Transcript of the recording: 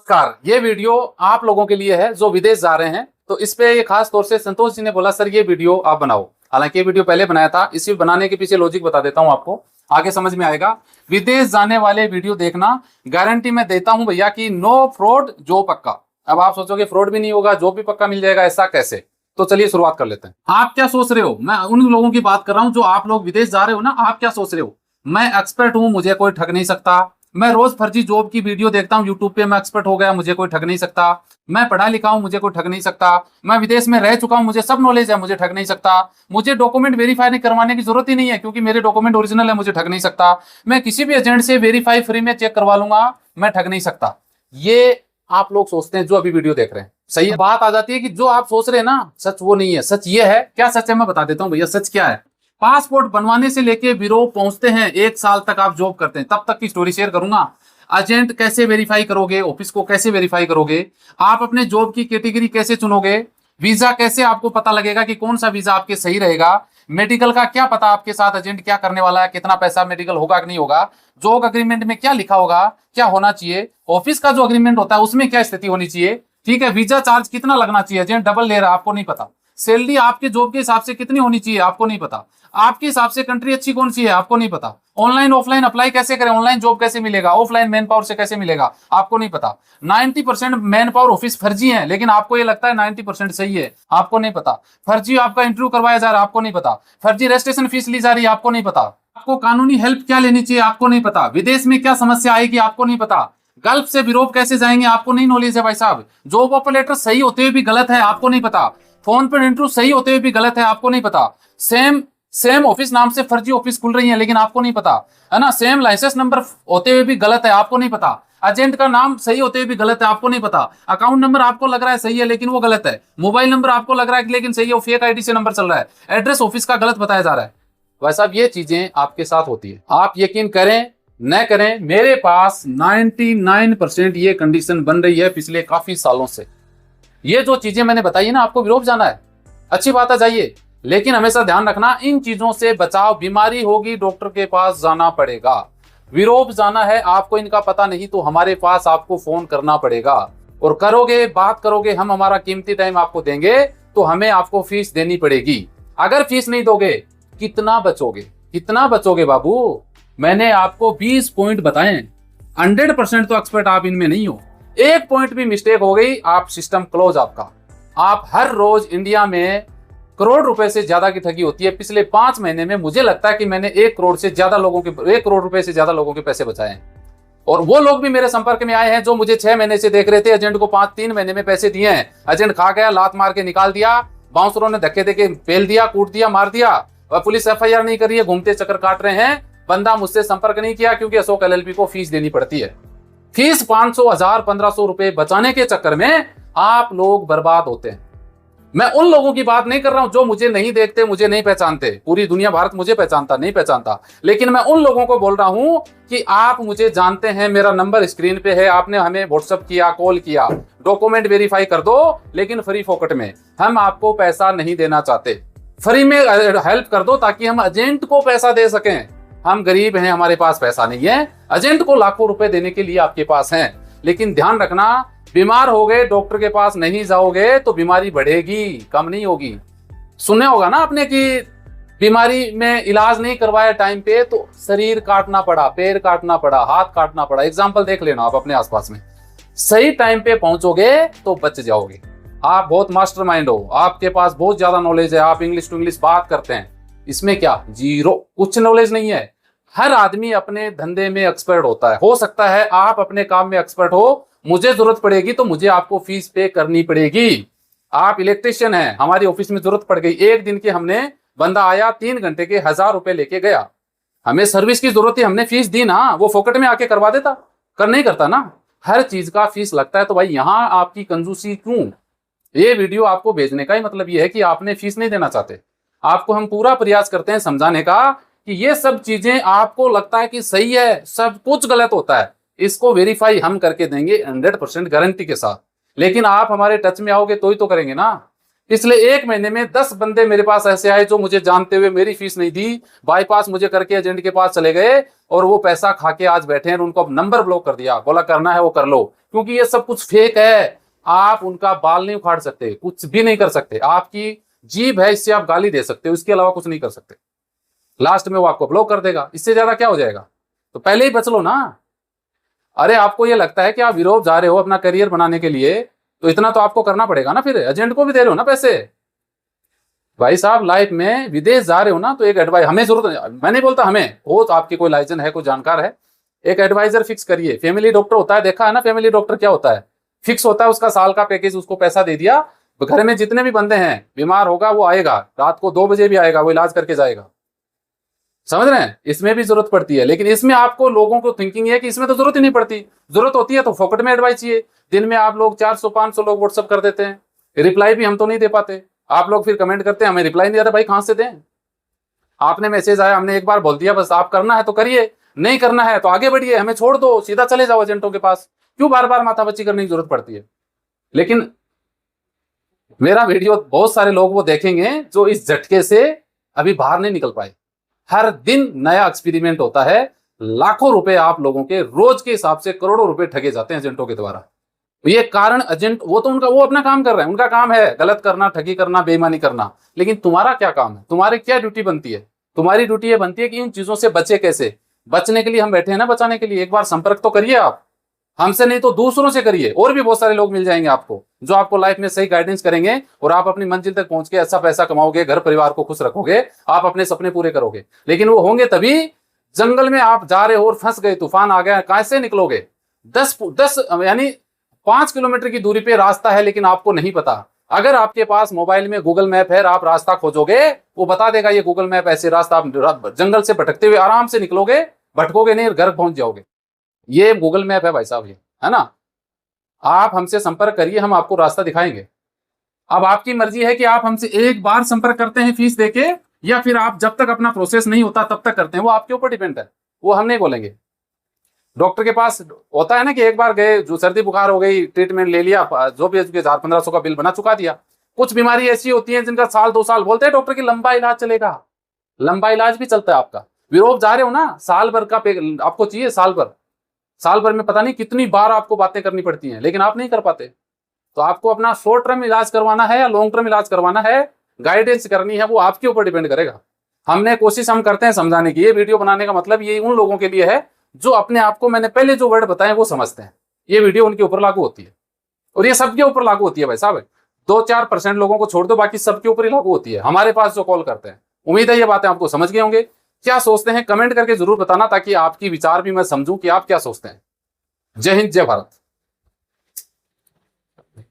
नमस्कार, ये वीडियो आप लोगों के लिए है जो विदेश जा रहे हैं। तो इस पे ये खास तौर से संतोष जी ने बोला सर ये वीडियो आप बनाओ। हालांकि ये वीडियो पहले बनाया था, इसी बनाने के पीछे लॉजिक बता देता हूं आपको, आगे समझ में आएगा। विदेश जाने वाले वीडियो देखना, गारंटी मैं देता हूं भैया कि नो फ्रॉड जो पक्का। अब आप सोचोगे फ्रॉड भी नहीं होगा, जो भी पक्का मिल जाएगा, ऐसा कैसे? तो चलिए शुरुआत कर लेते हैं। आप क्या सोच रहे हो, मैं उन लोगों की बात कर रहा हूं जो आप लोग विदेश जा रहे हो ना। आप क्या सोच रहे हो, मैं एक्सपर्ट हूं, मुझे कोई ठग नहीं सकता। मैं रोज फर्जी जॉब की वीडियो देखता हूं यूट्यूब पे, मैं एक्सपर्ट हो गया, मुझे कोई ठग नहीं सकता। मैं पढ़ा लिखा हूं, मुझे कोई ठग नहीं सकता। मैं विदेश में रह चुका हूं, मुझे सब नॉलेज है, मुझे ठग नहीं सकता। मुझे डॉक्यूमेंट वेरीफाई नहीं करवाने की जरूरत ही नहीं है, क्योंकि मेरे डॉक्यूमेंट ओरिजिनल है, मुझे ठग नहीं सकता। मैं किसी भी एजेंट से वेरीफाई फ्री में चेक करवा लूंगा, मैं ठग नहीं सकता। ये आप लोग सोचते हैं जो अभी वीडियो देख रहे हैं, सही है। बात आ जाती है कि जो आप सोच रहे हैं ना, सच वो नहीं है। सच ये है, क्या सच है मैं बता देता हूं भैया। सच क्या है, पासपोर्ट बनवाने से लेके बिरो पहुंचते हैं, 1 साल तक आप जॉब करते हैं, तब तक की स्टोरी शेयर करूंगा। एजेंट कैसे वेरीफाई करोगे, ऑफिस को कैसे वेरीफाई करोगे, आप अपने जॉब की कैटेगरी कैसे चुनोगे, वीजा कैसे आपको पता लगेगा कि कौन सा वीजा आपके सही रहेगा, मेडिकल का क्या पता आपके साथ एजेंट क्या करने वाला है, कितना पैसा मेडिकल होगा कि नहीं होगा, जॉब अग्रीमेंट में क्या लिखा होगा, क्या होना चाहिए, ऑफिस का जो अग्रीमेंट होता है उसमें क्या स्थिति होनी चाहिए, ठीक है, वीजा चार्ज कितना लगना चाहिए, एजेंट डबल ले रहा है आपको नहीं पता, सैलरी आपके जॉब के हिसाब से कितनी होनी चाहिए आपको नहीं पता, आपके हिसाब से कंट्री अच्छी कौन सी है आपको नहीं पता, ऑनलाइन ऑफलाइन अप्लाई कैसे करें, ऑनलाइन जॉब कैसे मिलेगा, ऑफलाइन मैन पावर से कैसे मिलेगा आपको नहीं पता। 90% मैन पावर ऑफिस फर्जी है, लेकिन आपको ये लगता है 90% सही है, आपको नहीं पता। फर्जी आपका इंटरव्यू करवाया जा रहा है, आपको नहीं पता। फर्जी रजिस्ट्रेशन फीस ली जा रही है, आपको नहीं पता। आपको कानूनी हेल्प क्या लेनी चाहिए, आपको नहीं पता। विदेश में क्या समस्या आएगी, आपको नहीं पता। गल्फ से यूरोप कैसे जाएंगे, आपको नहीं नॉलेज है भाई साहब। जॉब ऑफर लेटर सही होते हुए भी गलत है, आपको नहीं पता। फोन पर इंटरव्यू सही होते हुए भी गलत है, आपको नहीं पता। सेम ऑफिस नाम से फर्जी ऑफिस खुल रही है, लेकिन आपको नहीं पता, है ना। सेम लाइसेंस नंबर होते हुए भी गलत है, आपको नहीं पता। एजेंट का नाम सही होते हुए भी गलत है, आपको नहीं पता। अकाउंट नंबर आपको लग रहा है सही है, लेकिन वो गलत है। मोबाइल नंबर आपको लग रहा है लेकिन सही है, वो फेक आईडी से नंबर चल रहा है। एड्रेस ऑफिस का गलत बताया जा रहा है। वैसा अब ये चीजें आपके साथ होती है, आप यकीन करें न करें, मेरे पास 99% ये कंडीशन बन रही है पिछले काफी सालों से। ये जो चीजें मैंने बताई है ना, आपको यूरोप जाना है, अच्छी बात है, जाइए, लेकिन हमेशा ध्यान रखना इन चीजों से बचाव। बीमारी होगी डॉक्टर के पास जाना पड़ेगा। यूरोप जाना है, आपको इनका पता नहीं तो हमारे पास आपको फोन करना पड़ेगा, और करोगे, बात करोगे, हम हमारा कीमती टाइम आपको देंगे, तो हमें आपको फीस देनी पड़ेगी। अगर फीस नहीं दोगे कितना बचोगे, कितना बचोगे बाबू। मैंने आपको 20 पॉइंट बताए, 100% तो एक्सपर्ट आप इनमें नहीं हो। एक पॉइंट भी मिस्टेक हो गई, आप सिस्टम क्लोज आपका। आप हर रोज इंडिया में करोड़ रुपए से ज्यादा की ठगी होती है। पिछले 5 महीने में मुझे लगता है कि मैंने 1 करोड़ से ज्यादा लोगों के 1 करोड़ रुपए से ज्यादा लोगों के पैसे बचाए हैं। और वो लोग भी मेरे संपर्क में आए हैं जो मुझे 6 महीने से देख रहे थे, एजेंट को 3 महीने में पैसे दिए हैं, एजेंट खा गया, लात मार के निकाल दिया, बाउंसरों ने धक्के देके पेल दिया, कूट दिया, मार दिया, और पुलिस FIR नहीं कर रही है, घूमते चक्कर काट रहे हैं। बंदा मुझसे संपर्क नहीं किया क्योंकि अशोक LLP को फीस देनी पड़ती है। फीस 500, 1000, 1500 रुपए बचाने के चक्कर में आप लोग बर्बाद होते हैं। मैं उन लोगों की बात नहीं कर रहा हूं जो मुझे नहीं देखते, मुझे नहीं पहचानते। पूरी दुनिया, भारत मुझे पहचानता नहीं पहचानता, लेकिन मैं उन लोगों को बोल रहा हूं कि आप मुझे जानते हैं, मेरा नंबर स्क्रीन पे है, आपने हमें व्हाट्सएप किया, कॉल किया, डॉक्यूमेंट वेरीफाई कर दो, लेकिन फ्री फोकट में। हम आपको पैसा नहीं देना चाहते, फ्री में हेल्प कर दो ताकि हम एजेंट को पैसा दे सकें। हम गरीब हैं, हमारे पास पैसा नहीं है, एजेंट को लाखों रुपए देने के लिए आपके पास हैं। लेकिन ध्यान रखना, बीमार हो गए, डॉक्टर के पास नहीं जाओगे तो बीमारी बढ़ेगी, कम नहीं होगी। सुने होगा ना आपने कि बीमारी में इलाज नहीं करवाया टाइम पे तो शरीर काटना पड़ा, पैर काटना पड़ा, हाथ काटना पड़ा। एग्जाम्पल देख लेना आप अपने आसपास में। सही टाइम पे पहुंचोगे तो बच जाओगे। आप बहुत मास्टरमाइंड हो, आपके पास बहुत ज्यादा नॉलेज है, आप इंग्लिश टू इंग्लिश बात करते हैं, इसमें क्या जीरो, कुछ नॉलेज नहीं है। हर आदमी अपने धंधे में एक्सपर्ट होता है। हो सकता है आप अपने काम में एक्सपर्ट हो, मुझे जरूरत पड़ेगी तो मुझे आपको फीस पे करनी पड़ेगी। आप इलेक्ट्रिशियन हैं, हमारी ऑफिस में जरूरत पड़ गई, एक दिन के हमने बंदा आया, 3 घंटे के 1000 रुपए लेके गया, हमें सर्विस की जरूरत थी, हमने फीस दी ना, वो फोकट में आके करवा देता? कर नहीं करता ना, हर चीज का फीस लगता है। तो भाई यहां आपकी कंजूसी क्यों? ये वीडियो आपको भेजने का ही मतलब ये है कि आपने फीस नहीं देना चाहते। आपको हम पूरा प्रयास करते हैं समझाने का कि ये सब चीजें आपको लगता है कि सही है, सब कुछ गलत होता है, इसको वेरीफाई हम करके देंगे 100% गारंटी के साथ। लेकिन आप हमारे टच में आओगे तो ही तो करेंगे ना। इसलिए 1 महीने में 10 बंदे मेरे पास ऐसे आए जो मुझे जानते हुए मेरी फीस नहीं दी, बाईपास मुझे करके एजेंट के पास चले गए और वो पैसा खा के आज बैठे हैं। उनको अब नंबर ब्लॉक कर दिया, बोला करना है वो कर लो, क्योंकि ये सब कुछ फेक है। आप उनका बाल नहीं उखाड़ सकते, कुछ भी नहीं कर सकते। आपकी जीभ है, इससे आप गाली दे सकते हो, इसके अलावा कुछ नहीं कर सकते। लास्ट में वो आपको ब्लॉक कर देगा, इससे ज्यादा क्या हो जाएगा। तो पहले ही बच लो ना। अरे आपको ये लगता है कि आप यूरोप जा रहे हो अपना करियर बनाने के लिए, तो इतना तो आपको करना पड़ेगा ना, फिर एजेंट को भी दे रहे हो ना पैसे। भाई साहब लाइफ में विदेश जा रहे हो ना, तो एक एडवाइस हमें जरूरत नहीं, मैं नहीं बोलता हमें, हो तो आपकी कोई लाइसेंस है, कोई जानकार है, एक एडवाइजर फिक्स करिए। फैमिली डॉक्टर होता है, देखा है ना फैमिली डॉक्टर क्या होता है, फिक्स होता है उसका साल का पैकेज, उसको पैसा दे दिया, घर में जितने भी बंदे हैं, बीमार होगा वो आएगा, रात को 2 बजे भी आएगा, वो इलाज करके जाएगा। समझ रहे हैं, इसमें भी जरूरत पड़ती है, लेकिन इसमें आपको लोगों को थिंकिंग है कि इसमें तो जरूरत ही नहीं पड़ती। जरूरत होती है तो फोकट में एडवाइस चाहिए। दिन में आप लोग 400-500 लोग व्हाट्सअप कर देते हैं, रिप्लाई भी हम तो नहीं दे पाते। आप लोग फिर कमेंट करते हैं हमें रिप्लाई नहीं आता, भाई कहां से दें। आपने मैसेज आया, हमने एक बार बोल दिया, बस आप करना है तो करिए, नहीं करना है तो आगे बढ़िए, हमें छोड़ दो, सीधा चले जाओ एजेंटों के पास। क्यों बार बार माथापच्ची करने की जरूरत पड़ती है। लेकिन मेरा वीडियो बहुत सारे लोग वो देखेंगे जो इस झटके से अभी बाहर नहीं निकल पाए। हर दिन नया एक्सपेरिमेंट होता है, लाखों रुपए आप लोगों के रोज के हिसाब से करोड़ों रुपए ठगे जाते हैं एजेंटों के द्वारा। ये कारण एजेंट, वो तो उनका, वो अपना काम कर रहे हैं, उनका काम है गलत करना, ठगी करना, बेईमानी करना। लेकिन तुम्हारा क्या काम है, तुम्हारी क्या ड्यूटी बनती है। तुम्हारी ड्यूटी ये बनती है कि इन चीजों से बचे कैसे। बचने के लिए हम बैठे हैं ना, बचाने के लिए। एक बार संपर्क तो करिए आप हमसे, नहीं तो दूसरों से करिए। और भी बहुत सारे लोग मिल जाएंगे आपको जो आपको लाइफ में सही गाइडेंस करेंगे, और आप अपनी मंजिल तक पहुंच के अच्छा पैसा कमाओगे, घर परिवार को खुश रखोगे, आप अपने सपने पूरे करोगे। लेकिन वो होंगे तभी, जंगल में आप जा रहे हो और फंस गए, तूफान आ गया, कैसे निकलोगे। 10 यानी 5 किलोमीटर की दूरी पे रास्ता है, लेकिन आपको नहीं पता। अगर आपके पास मोबाइल में गूगल मैप है, आप रास्ता खोजोगे, वो बता देगा ये गूगल मैप ऐसे रास्ता, आप जंगल से भटकते हुए आराम से निकलोगे, भटकोगे नहीं, घर पहुंच जाओगे। ये गूगल मैप है भाई साहब, ये है ना। आप हमसे संपर्क करिए, हम आपको रास्ता दिखाएंगे। अब आपकी मर्जी है कि आप हमसे एक बार संपर्क करते हैं फीस देके, या फिर आप जब तक अपना प्रोसेस नहीं होता तब तक करते हैं, वो आपके ऊपर डिपेंड है, वो हम नहीं बोलेंगे। डॉक्टर के पास होता है ना कि एक बार गए, जो सर्दी बुखार हो गई, ट्रीटमेंट ले लिया, जो भी 1000-1500 का बिल बना, चुका दिया। कुछ बीमारी ऐसी होती है जिनका साल 2 साल, बोलते हैं डॉक्टर की लंबा इलाज चलेगा, लंबा इलाज भी चलता है आपका। यूरोप जा रहे हो ना, साल भर का आपको चाहिए, साल भर में पता नहीं कितनी बार आपको बातें करनी पड़ती हैं, लेकिन आप नहीं कर पाते। तो आपको अपना शॉर्ट टर्म इलाज करवाना है या लॉन्ग टर्म इलाज करवाना है, गाइडेंस करनी है, वो आपके ऊपर डिपेंड करेगा। हमने कोशिश हम करते हैं समझाने की। ये वीडियो बनाने का मतलब ये उन लोगों के लिए है जो अपने आप को, मैंने पहले जो वर्ड बताए वो समझते हैं। ये वीडियो उनके ऊपर लागू होती है, और ये सबके ऊपर लागू होती है भाई साहब। 2-4% लोगों को छोड़ दो, बाकी सबके ऊपर ही लागू होती है, हमारे पास जो कॉल करते हैं। उम्मीद है ये बातें आपको समझ गए होंगे। क्या सोचते हैं कमेंट करके जरूर बताना, ताकि आपकी विचार भी मैं समझूं कि आप क्या सोचते हैं। जय हिंद, जय भारत।